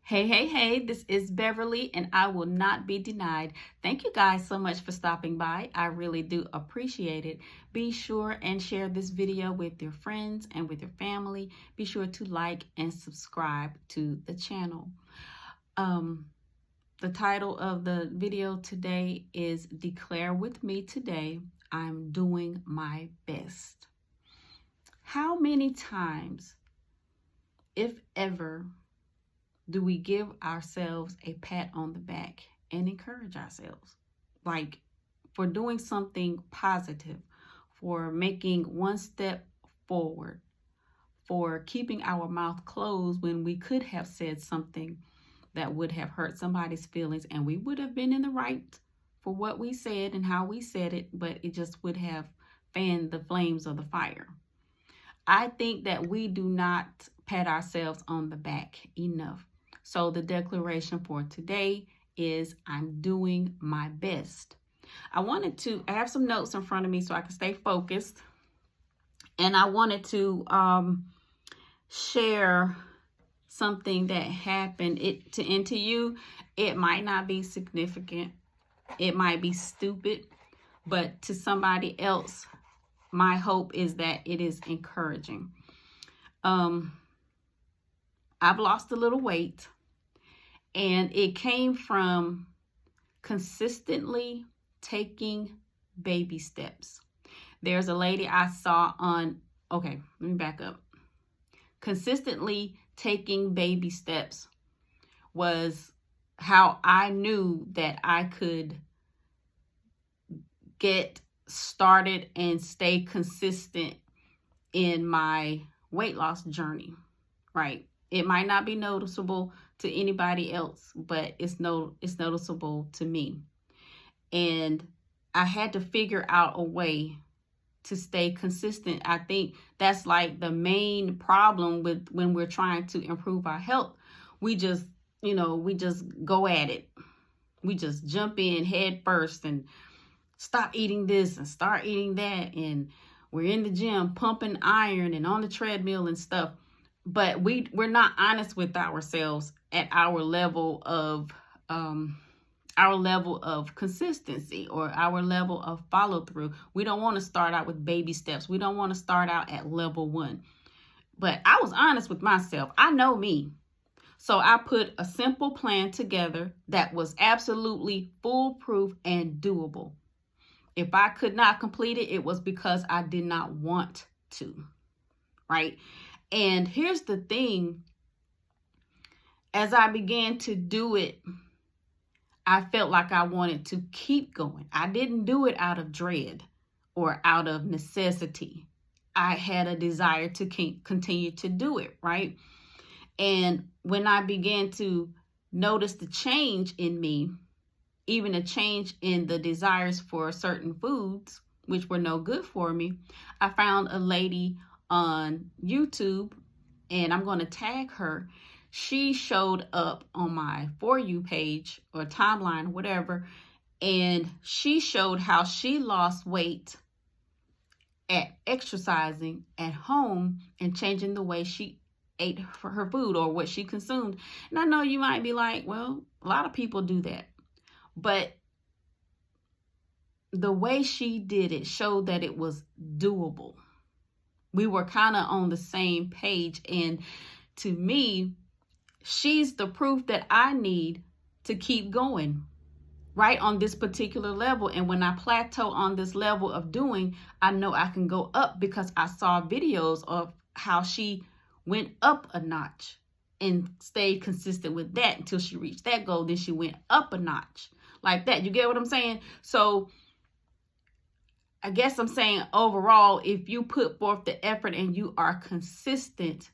Hey, this is Beverly, and I will not be denied. Thank you guys so much for stopping by. I really do appreciate it. Be sure and share this video with your friends and with your family. Be sure to like and subscribe to the channel. The title of the video today is Declare with Me Today, I'm Doing My Best. How many times, if ever, do we give ourselves a pat on the back and encourage ourselves? Like for doing something positive, for making one step forward, for keeping our mouth closed when we could have said something that would have hurt somebody's feelings and we would have been in the right for what we said and how we said it, but it just would have fanned the flames of the fire. I think that we do not pat ourselves on the back enough. So the declaration for today is I'm doing my best. I have some notes in front of me so I can stay focused. And I wanted to share something that happened. To you, it might not be significant. It might be stupid. But to somebody else, my hope is that it is encouraging. I've lost a little weight. And it came from consistently taking baby steps. There's a lady I saw let me back up. Consistently taking baby steps was how I knew that I could get started and stay consistent in my weight loss journey, right? It might not be noticeable to anybody else, but it's noticeable to me. And I had to figure out a way to stay consistent. I think that's like the main problem with when we're trying to improve our health. We just go at it. We just jump in head first and stop eating this and start eating that. And we're in the gym pumping iron and on the treadmill and stuff. But we're not honest with ourselves at our level of consistency or our level of follow through. We don't want to start out with baby steps. We don't want to start out at level 1. But I was honest with myself. I know me. So I put a simple plan together that was absolutely foolproof and doable. If I could not complete it, it was because I did not want to, right? And here's the thing. As I began to do it, I felt like I wanted to keep going. I didn't do it out of dread or out of necessity. I had a desire to continue to do it, right? And when I began to notice the change in me, even a change in the desires for certain foods, which were no good for me, I found a lady on YouTube, and I'm going to tag her. She showed up on my For You page or timeline, whatever, and she showed how she lost weight at exercising at home and changing the way she ate her food or what she consumed. And I know you might be like, well, a lot of people do that. But the way she did it showed that it was doable. We were kind of on the same page. And to me, she's the proof that I need to keep going right on this particular level. And when I plateau on this level of doing, I know I can go up because I saw videos of how she went up a notch and stayed consistent with that until she reached that goal. Then she went up a notch like that. You get what I'm saying? So I guess I'm saying overall, if you put forth the effort and you are consistent,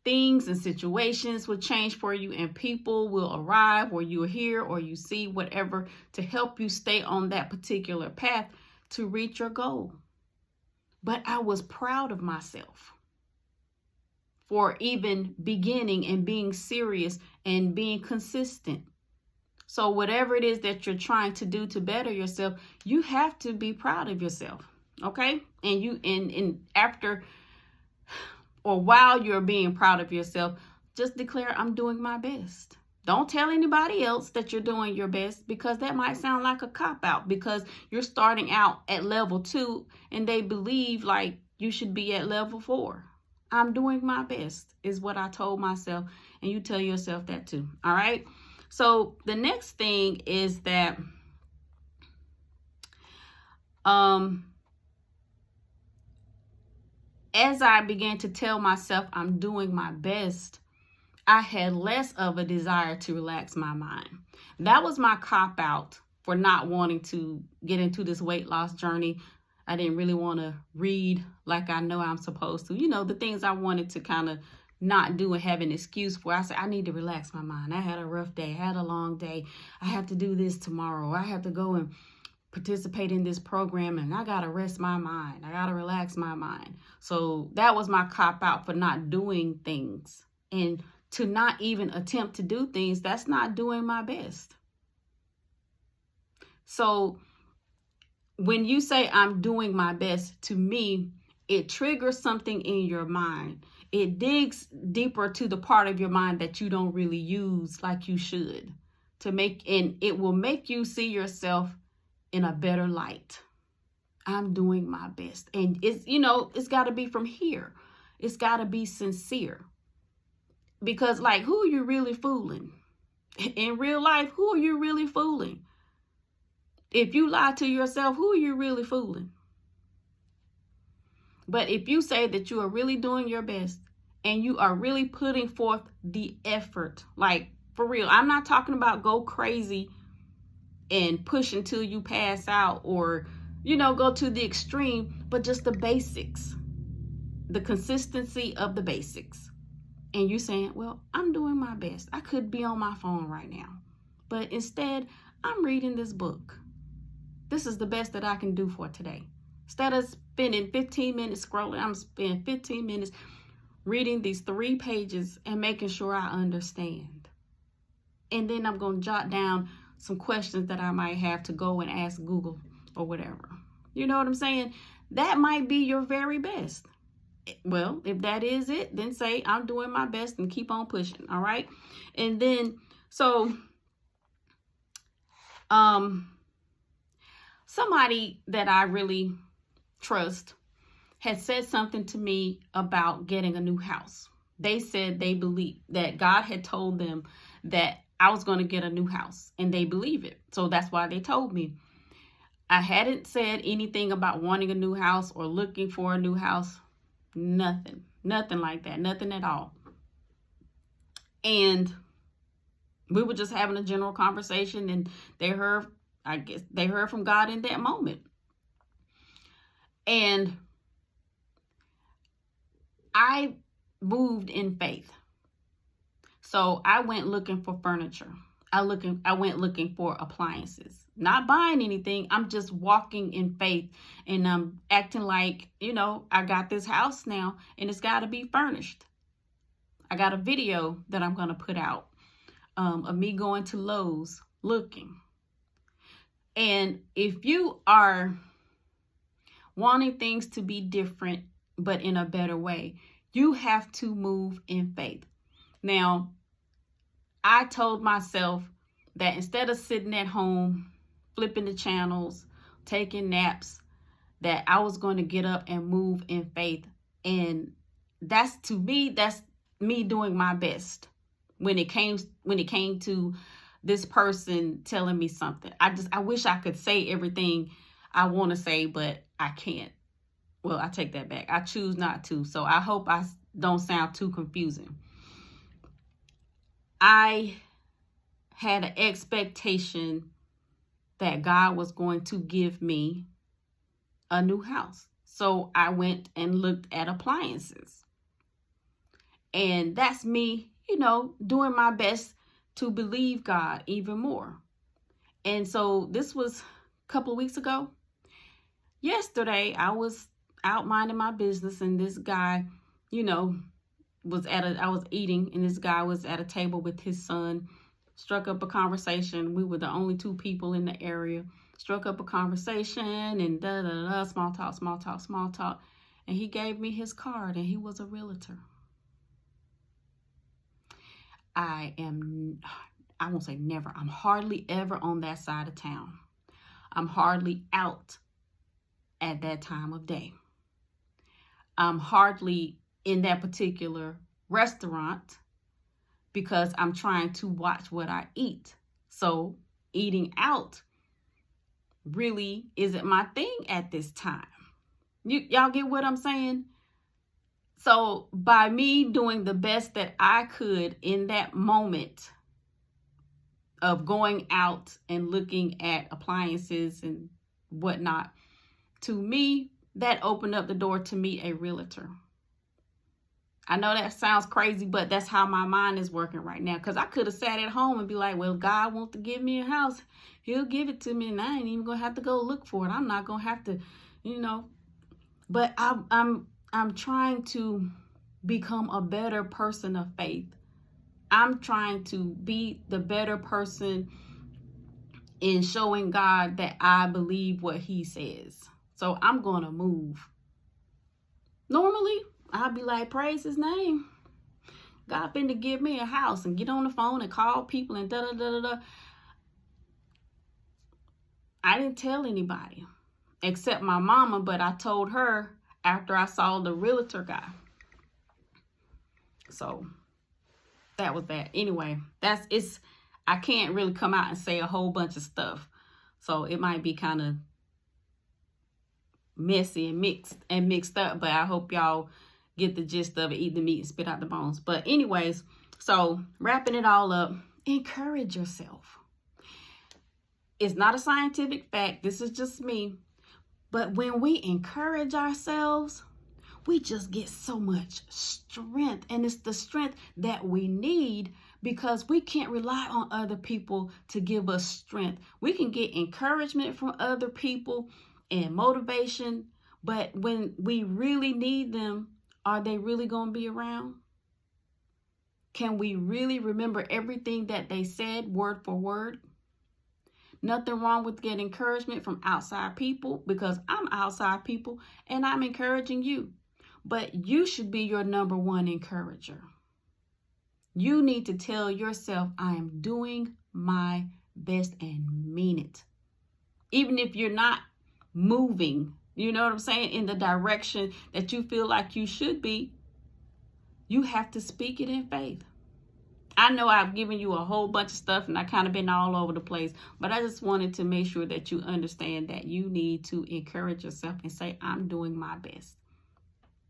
things and situations will change for you and people will arrive or you hear or you see whatever to help you stay on that particular path to reach your goal. But I was proud of myself for even beginning and being serious and being consistent. So whatever it is that you're trying to do to better yourself, you have to be proud of yourself. Okay? And after or while you're being proud of yourself, just declare I'm doing my best. Don't tell anybody else that you're doing your best, because that might sound like a cop-out, because you're starting out at level 2 and they believe like you should be at level 4. I'm doing my best is what I told myself, and you tell yourself that too. All right. So the next thing is that as I began to tell myself I'm doing my best, I had less of a desire to relax my mind. That was my cop-out for not wanting to get into this weight loss journey. I didn't really want to read like I know I'm supposed to. You know, the things I wanted to kind of not do and have an excuse for. I said, I need to relax my mind. I had a rough day. I had a long day. I have to do this tomorrow. I have to go and participate in this program, and I got to rest my mind. I got to relax my mind. So that was my cop-out for not doing things. And to not even attempt to do things, that's not doing my best. So when you say I'm doing my best, to me, it triggers something in your mind. It digs deeper to the part of your mind that you don't really use like you should, and it will make you see yourself in a better light. I'm doing my best. And it's got to be from here. It's got to be sincere. Because like, who are you really fooling? In real life, who are you really fooling? If you lie to yourself, who are you really fooling? But if you say that you are really doing your best and you are really putting forth the effort, like for real, I'm not talking about go crazy and push until you pass out or, go to the extreme, but just the basics, the consistency of the basics. And you saying, well, I'm doing my best. I could be on my phone right now, but instead I'm reading this book. This is the best that I can do for today. Instead of spending 15 minutes scrolling, I'm spending 15 minutes reading these 3 pages and making sure I understand. And then I'm going to jot down some questions that I might have to go and ask Google or whatever. You know what I'm saying? That might be your very best. Well, if that is it, then say I'm doing my best and keep on pushing. All right. And then, so, somebody that I really trust had said something to me about getting a new house. They said they believe that God had told them that I was going to get a new house, and they believe it. So that's why they told me. I hadn't said anything about wanting a new house or looking for a new house. Nothing like that. Nothing at all. And we were just having a general conversation, and I guess they heard from God in that moment. And I moved in faith. So I went looking for furniture. I went looking for appliances, not buying anything. I'm just walking in faith, and I'm acting like, I got this house now and it's got to be furnished. I got a video that I'm going to put out of me going to Lowe's looking. And if you are wanting things to be different, but in a better way, you have to move in faith. Now, I told myself that instead of sitting at home, flipping the channels, taking naps, that I was going to get up and move in faith. And that's me doing my best when it came to this person telling me something. I wish I could say everything I want to say, but I can't. Well, I take that back. I choose not to. So I hope I don't sound too confusing. I had an expectation that God was going to give me a new house. So I went and looked at appliances. And that's me, doing my best to believe God even more. And so this was a couple of weeks ago. Yesterday, I was out minding my business, and this guy, I was eating, and this guy was at a table with his son, struck up a conversation. We were the only 2 people in the area, struck up a conversation, and small talk. And he gave me his card, and he was a realtor. I won't say never, I'm hardly ever on that side of town. I'm hardly out at that time of day. I'm hardly in that particular restaurant because I'm trying to watch what I eat. So eating out really isn't my thing at this time. Y'all get what I'm saying? So by me doing the best that I could in that moment of going out and looking at appliances and whatnot, to me, that opened up the door to meet a realtor. I know that sounds crazy, but that's how my mind is working right now. Because I could have sat at home and be like, well, God wants to give me a house. He'll give it to me, and I ain't even going to have to go look for it. I'm not going to have to, But I'm trying to become a better person of faith. I'm trying to be the better person in showing God that I believe what he says. So I'm going to move. Normally, I'll be like, praise his name. God been to give me a house, and get on the phone and call people and da-da-da-da-da. I didn't tell anybody except my mama, but I told her after I saw the realtor guy. So that was that. Anyway, I can't really come out and say a whole bunch of stuff. So it might be kind of messy and mixed up, but I hope y'all get the gist of it. Eat the meat and spit out the bones. But anyways, so wrapping it all up, encourage yourself. It's not a scientific fact. This is just me. But when we encourage ourselves, we just get so much strength. And it's the strength that we need, because we can't rely on other people to give us strength. We can get encouragement from other people and motivation, but when we really need them, are they really going to be around? Can we really remember everything that they said word for word? Nothing wrong with getting encouragement from outside people, because I'm outside people and I'm encouraging you. But you should be your number one encourager. You need to tell yourself, I am doing my best, and mean it. Even if you're not moving, you know what I'm saying, in the direction that you feel like you should be, you have to speak it in faith. I know I've given you a whole bunch of stuff and I kind of been all over the place, but I just wanted to make sure that you understand that you need to encourage yourself and say, I'm doing my best.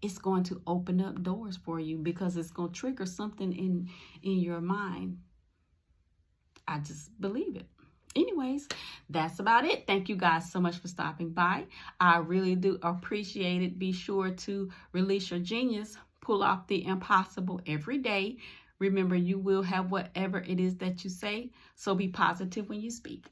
It's going to open up doors for you, because it's going to trigger something in your mind. I just believe it. Anyways, that's about it. Thank you guys so much for stopping by. I really do appreciate it. Be sure to release your genius. Pull off the impossible every day. Remember, you will have whatever it is that you say. So be positive when you speak.